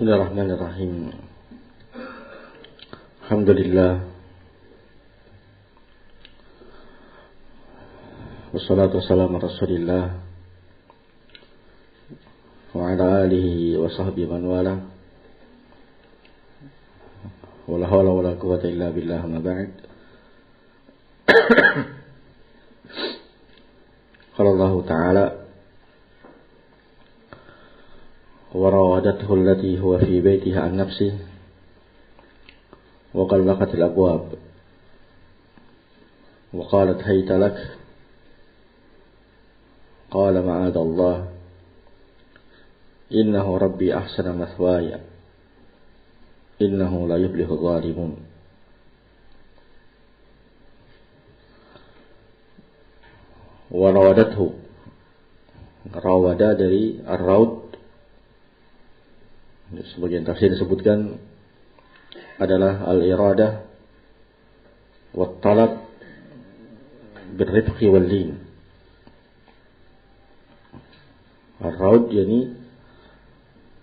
Bismillahirrahmanirrahim. Alhamdulillah. Wassalatu wassalamu ala Rasulillah wa ala alihi wa sahbihi man wala. Wala hawla wala quwwata illa billah, ma ba'd. Qala Allah Ta'ala: wa rawadathu allati huwa fi baitiha an nafsihi wa ghallaqat al-abwab wa qalat hayta lak qala ma'ad Allah innahu rabbi ahsana mathwaya innahu la yuflihu adh-dhalimun. Wa rawadathu, rawada dari ar-rawd, sebagian tafsir disebutkan adalah al-iradah wa talab bil-rifqi wal-lin. Ar-rawd yani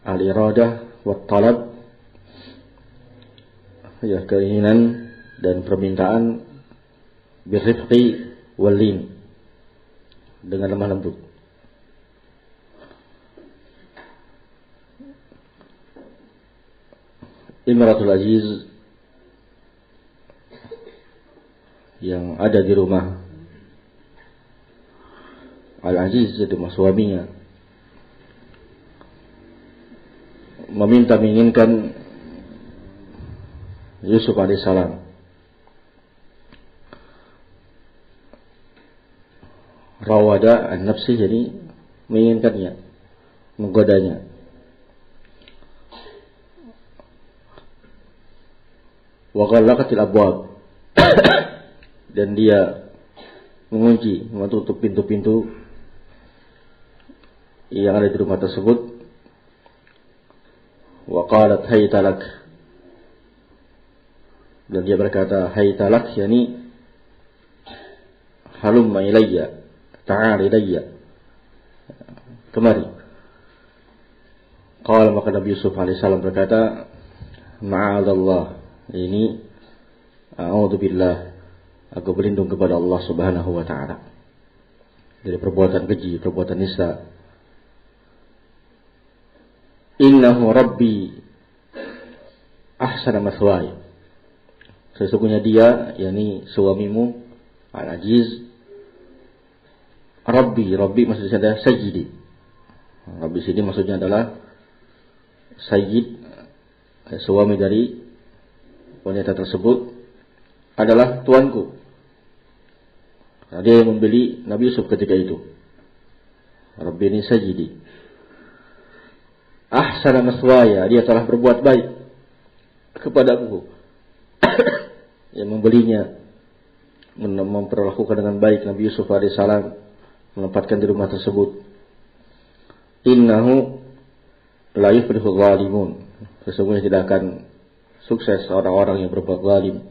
al-iradah wa talab, ya, keinginan dan permintaan, bil-rifqi wal-lin, dengan lemah lembut. Imratul Aziz yang ada di rumah Al-Aziz, itu suaminya, menginginkan Yusuf alaihissalam. Rawada an-nafsi, jadi menginginkannya, menggodanya. Wa ghallaqatil abwab, dan dia mengunci, menutup pintu-pintu yang ada di rumah tersebut. Wa qalat hayta lak, dan dia berkata hayta lak, yani halumma ilayya, ta'al ilayya, kemari. Qala, maka Nabi Yusuf alaihissalam berkata ma'adallah, ini a'udzubillah, aku berlindung kepada Allah Subhanahu wa ta'ala dari perbuatan keji, perbuatan nista. Innahu rabbi ahsana mathwaya, sesungguhnya dia, yakni suamimu Al-Aziz. Rabbi maksudnya adalah sayyidi. Rabbi sini maksudnya adalah sayyid, suami dari wanita tersebut adalah tuanku. Nah, dia yang membeli Nabi Yusuf ketika itu. Rabbi ini sayyidi. Ahsana maswaya, dia telah berbuat baik kepadaku. Yang membelinya, memperlakukan dengan baik Nabi Yusuf alaihissalam, menempatkan di rumah tersebut. Innahu la yuflihu adh-dhalimun, sesungguhnya tidak akan sukses orang-orang yang berbuat zalim.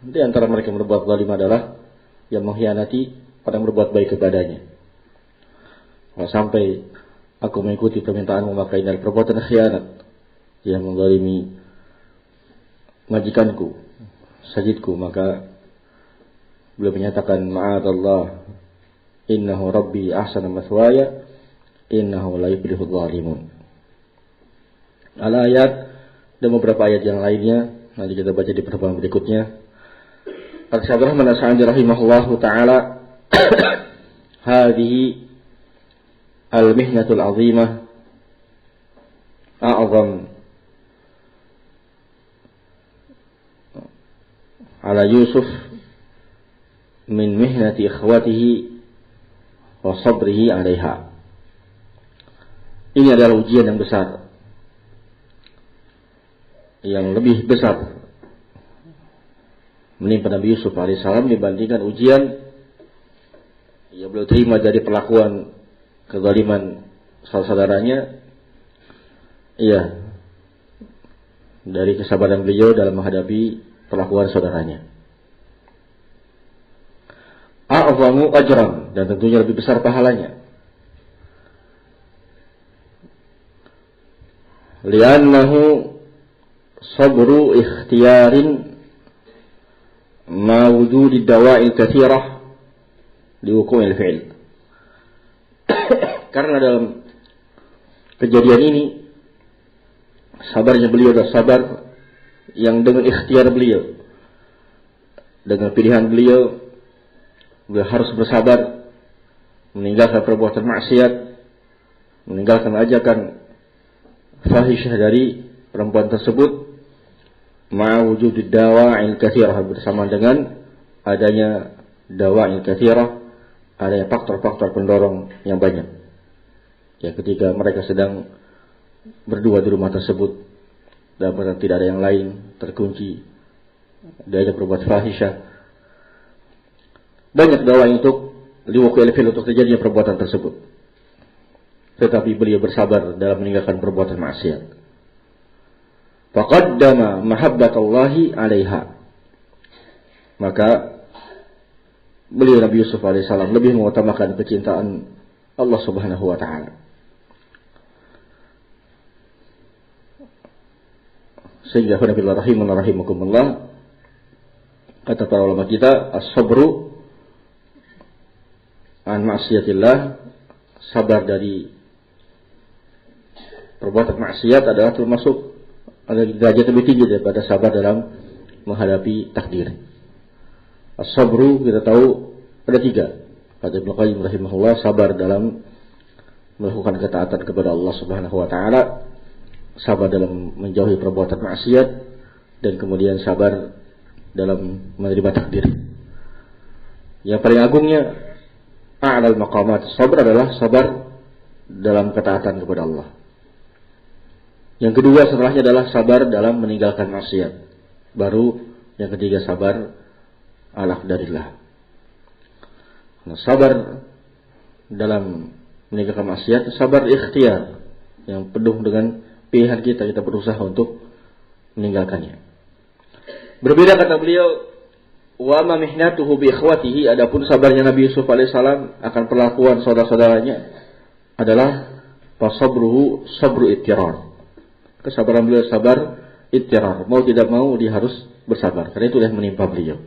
Di antara mereka yang berbuat zalim adalah yang mengkhianati orang yang berbuat baik kepadanya. Kalau sampai aku mengikuti permintaanmu, maka ini adalah perbuatan khianat, yang menzalimi majikanku, sajidku. Maka beliau menyatakan ma'adallah innahu rabbi ahsana mathwaya innahu la yuflihu adh-dhalimun. Al-ayat dan beberapa ayat yang lainnya nanti kita baca di pertemuan berikutnya. Al-Syekh Abdurrahman As-Sa'di rahimahullahu ta'ala hadhihi al-mihnatul azimah a'zam ala Yusuf min mihnati ikhwatihi wa sabrihi 'alaiha. Ini adalah ujian yang besar, yang lebih besar menimpa Nabi Yusuf alaihissalam dibandingkan ujian yang beliau terima dari perlakuan kezaliman saudara-saudaranya, iya, dari kesabaran beliau dalam menghadapi perlakuan saudaranya. A'zamu ajran, dan tentunya lebih besar pahalanya. li'annahu sabru ikhtiyarin ma wujudi dawa'il katsirah liwuqu'il fi'l. Karena dalam kejadian ini sabarnya beliau adalah sabar yang dengan ikhtiar beliau, dengan pilihan beliau harus bersabar meninggalkan perbuatan maksiat, meninggalkan ajakan fahisyah dari perempuan tersebut, ma'wujudid dawa'il katsirah, bersama dengan adanya dawa'il katsirah, adanya faktor-faktor pendorong yang banyak. Ya, ketika mereka sedang berdua di rumah tersebut, dalam keadaan tidak ada yang lain, terkunci, diajak berbuat fahisyah, banyak dakwah untuk liwuqu'il fi'l, untuk terjadinya perbuatan tersebut. Tetapi beliau bersabar dalam meninggalkan perbuatan maksiat. Faqaddama mahabbatallahi 'alaiha. Maka beliau Nabi Yusuf alaihissalam lebih mengutamakan kecintaan Allah Subhanahu wa taala. Sehingga Nabiullah rahimakumullah, kata para ulama kita, as-sabru an ma'siyatillah, sabar dari perbuatan maksiat adalah termasuk ada derajat lebih tinggi daripada sabar dalam menghadapi takdir. As-sabru kita tahu ada 3. Kata Ibnu Qayyim rahimahullah, sabar dalam melakukan ketaatan kepada Allah Subhanahu wa taala, sabar dalam menjauhi perbuatan maksiat, dan kemudian sabar dalam menerima takdir. Yang paling agungnya a'lal maqamat sabar adalah sabar dalam ketaatan kepada Allah. Yang kedua setelahnya adalah sabar dalam meninggalkan maksiat. Baru yang ketiga sabar al-aqdarillah. Nah, sabar dalam meninggalkan maksiat, sabar ikhtiar yang penuh dengan pilihan kita berusaha untuk meninggalkannya. Berbeda kata beliau, wa ma mihnatuhu bi ikhwatihi, adapun sabarnya Nabi Yusuf alaihissalam akan perlakuan saudara-saudaranya adalah fasabruhu sabru ittirar. Kesabaran beliau sabar ittirar, mau tidak mau dia harus bersabar, karena itu yang menimpa beliau.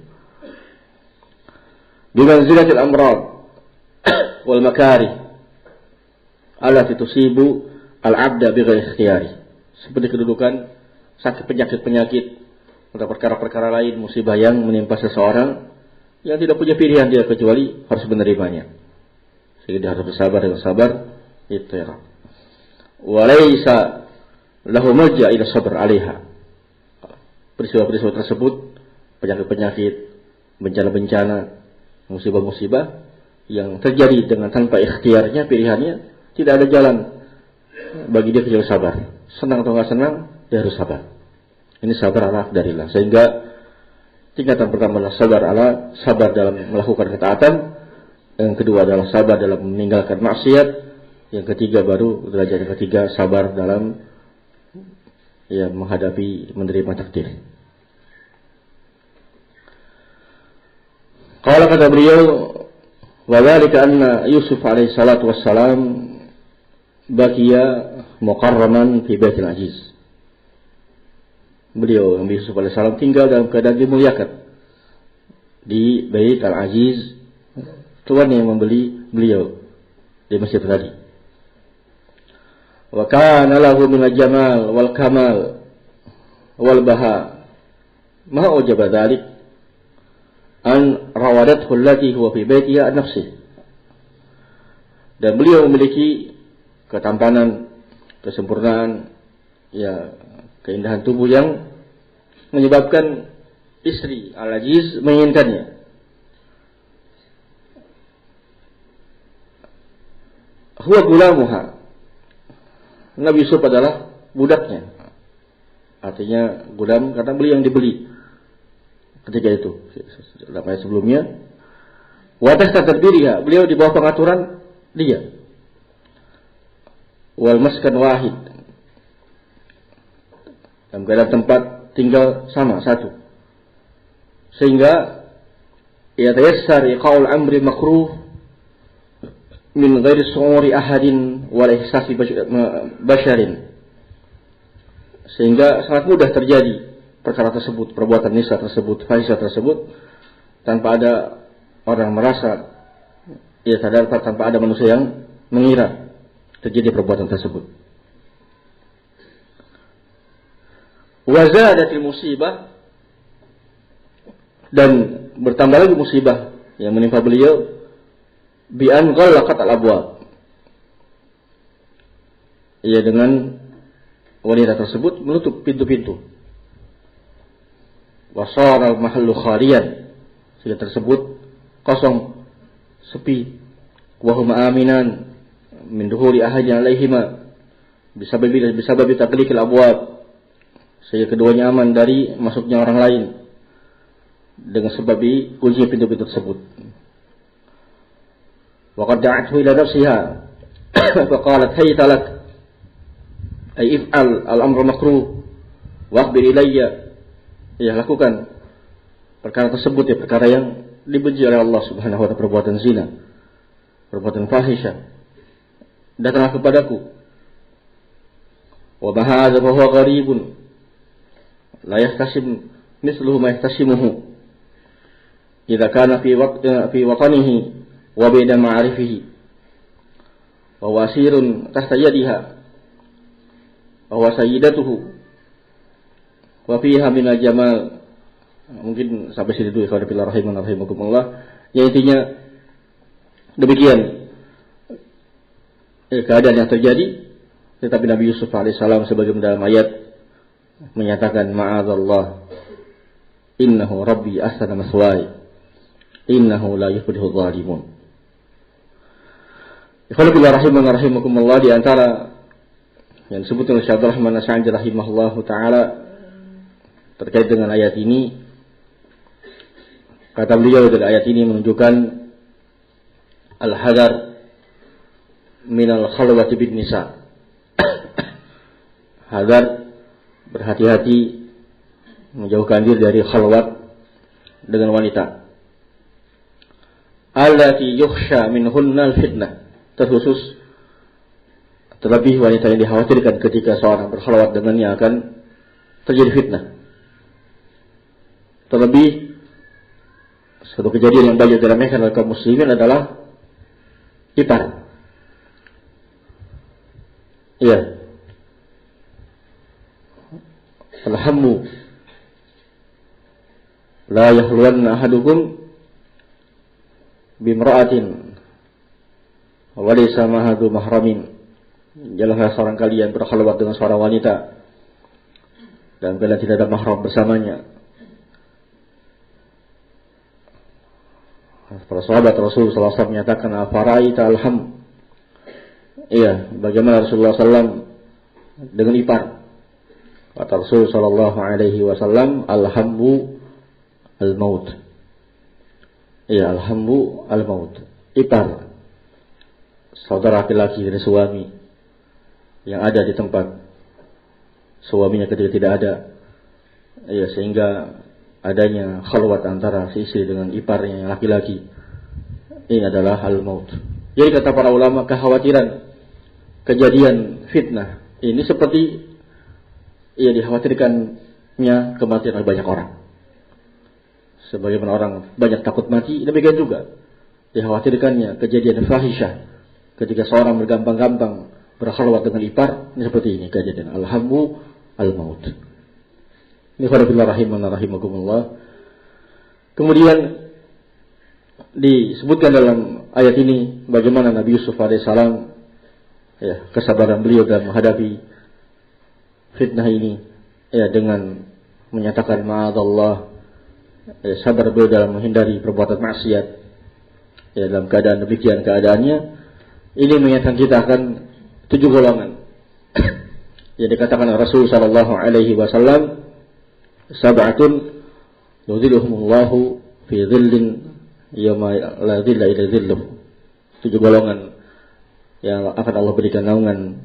Bi manzilatil amrad wal makarih allati tusibu al-'abda bighairi ikhtiyari, seperti kedudukan sakit penyakit-penyakit atau perkara-perkara lain, musibah yang menimpa seseorang yang tidak punya pilihan dia kecuali harus menerimanya, sehingga dia harus bersabar dengan sabar ittirar. Wa laisa lahu malja ila sabr 'alaiha. Peristiwa-peristiwa tersebut, penyakit-penyakit, bencana-bencana, musibah-musibah yang terjadi dengan tanpa ikhtiarnya, pilihannya, tidak ada jalan bagi dia kecuali sabar. Senang atau enggak senang, dia harus sabar. Ini sabar al-aqdarillah. Sehingga tingkatan pertama adalah sabar dalam melakukan ketaatan, yang kedua adalah sabar dalam meninggalkan maksiat, yang ketiga baru derajat yang ketiga sabar dalam menghadapi menerima takdir. Qala kata beliau, wa dzalika anna Yusuf alaihi salatu wassalam baqiya mukarraman fi baitil aziz. Beliau Nabi Yusuf alaihi salam tinggal dalam keadaan dimuliakan di Bait al-Aziz, tuan yang membeli beliau di masjid tadi. Wa kana lahu min al-jamal wal kamal wal baha ma ujaba dzalik an rawadathu allati huwa fi baitiha an nafsi. Dan beliau memiliki ketampanan, kesempurnaan, keindahan tubuh yang menyebabkan istri Al-Aziz menginginkannya. Huwa gulamuha, Nabi Yusuf adalah budaknya. Artinya gulam karena beliau yang dibeli ketika itu. Dalam ayat sebelumnya, wa tahta tadbiriha, beliau di bawah pengaturan dia. Wal maskan wahid, dalam keadaan tempat tinggal sama satu, sehingga yatayassar iqaul amri makruh min ghairi su'uri ahadin wal ihsasi basharin. sehingga sangat mudah terjadi perkara tersebut, perbuatan nisa tersebut, fahisyah tersebut, tanpa ada orang merasa, ia sadar, tanpa ada manusia yang mengira terjadi perbuatan tersebut. Wa zadatil musibah, dan bertambah lagi musibah yang menimpa beliau, bi an ghallaqat al-abwab, ia dengan wanita tersebut menutup pintu-pintu. Wa shara al-mahallu khaliyan, sehingga tersebut kosong, sepi. Wa hum aminan min duhuri ahadin alaihima bisababi taqliqil abwab, sehingga keduanya aman dari masuknya orang lain dengan sebab kunci pintu-pintu tersebut. Wa qad da'athu ila nafsiha fa qalat hayta lak ay if'al al-amru makruh wa akhbir ilayya, ya lakukan perkara tersebut, ya perkara yang dibenci oleh Allah Subhanahu wa ta'ala, perbuatan zina, perbuatan fahisyah, datanglah kepadaku. Wa bahadza fa huwa gharibun la yahtasim mithluhu ma yahtasimuhu idza kana fi watanihi wa baina ma'arifihi wa wasirun tahta yadiha wa huwa sayyidatuhu wa fiha min al-jamal. Mungkin sampai sini dulu, ikhwan fillah rahimakumullah. Ya, intinya demikian keadaan yang terjadi. Tetapi Nabi Yusuf alaihissalam sebagaimana dalam ayat menyatakan, ma'adzallah innahu rabbi ahsana maswaya innahu la yuflihul zalimun. Ikhwan fillah rahimakumullah, di antara yang disebutkan oleh Syekh Abdul Rahman As-Sa'di rahimahullahu taala terkait dengan ayat ini, kata beliau, dari ayat ini menunjukkan al-hadar minal khalwati bin nisa. Hadar, berhati-hati, menjauhkan diri dari khalwat dengan wanita. Allati yukhsha minhunnal fitnah, terkhusus terlebih wanita yang dikhawatirkan ketika seorang berkhalwat dengannya akan terjadi fitnah. Terlebih satu kejadian yang banyak diramaikan oleh kaum muslimin adalah ipar. Iya. Alhammu la yahluwanna ahadukum bimra'atin wa laysa mahadu mahramin. Janganlah seorang kalian berkhalwat dengan seorang wanita dan kalian tidak ada mahram bersamanya. Para sahabat Rasul sallallahu alaihi wasallam menyatakan, "Afaraita alham." Iya, bagaimana Rasulullah sallallahu dengan ipar? Kata Rasul sallallahu alaihi wasallam, "Alhammu al-maut." Iya, alhammu al-maut. Ipar, saudara laki-laki dari suami yang ada di tempat suaminya ketika tidak ada. Iya, sehingga adanya khalwat antara si istri dengan iparnya yang laki-laki, ini adalah al-maut. Jadi kata para ulama, kekhawatiran kejadian fitnah ini seperti dikhawatirkannya kematian oleh banyak orang. Sebagaimana orang banyak takut mati, demikian juga dikhawatirkannya kejadian fahisyah ketika seorang bergampang-gampang berkhalwat dengan ipar. Ini seperti ini kejadian alhammu al-maut. Ini khairullahi rahimakumullah. Kemudian disebutkan dalam ayat ini bagaimana Nabi Yusuf alaihissalam, kesabaran beliau dalam menghadapi fitnah ini, dengan menyatakan ma'adzallah, sabar beliau dalam menghindari perbuatan maksiat. Dalam keadaan demikian keadaannya, ini menyatakan kita akan 7 golongan yang dikatakan Rasul sallallahu alaihi wasallam, sab'atun yudhilluhumullahu fi dhillin yawma la dhilla illa dhilluh. 7 golongan yang akan Allah berikan naungan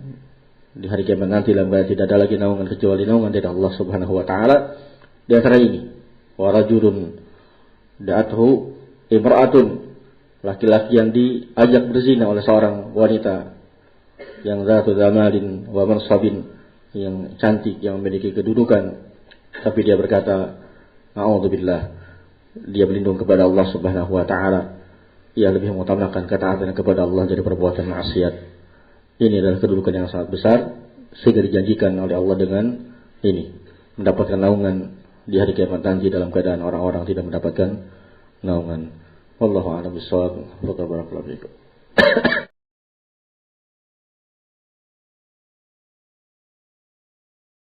di hari kiamat nanti, tidak ada lagi naungan kecuali naungan dari Allah Subhanahu wa taala. Di antara ini, wa rajulun da'athu imra'atun, laki-laki yang diajak berzina oleh seorang wanita yang zatu zamalin wa mansabin, yang cantik, yang memiliki kedudukan, tapi dia berkata, a'udzubillah, dia berlindung kepada Allah Subhanahu wa taala, ia lebih mengutamakan ketaatan kepada Allah dari perbuatan maksiat. Ini adalah kedudukan yang sangat besar, sehingga dijanjikan oleh Allah dengan ini, mendapatkan naungan di hari kiamat nanti dalam keadaan orang-orang tidak mendapatkan naungan. Wallahu a'lam bishawab. Barakallahu fiikum.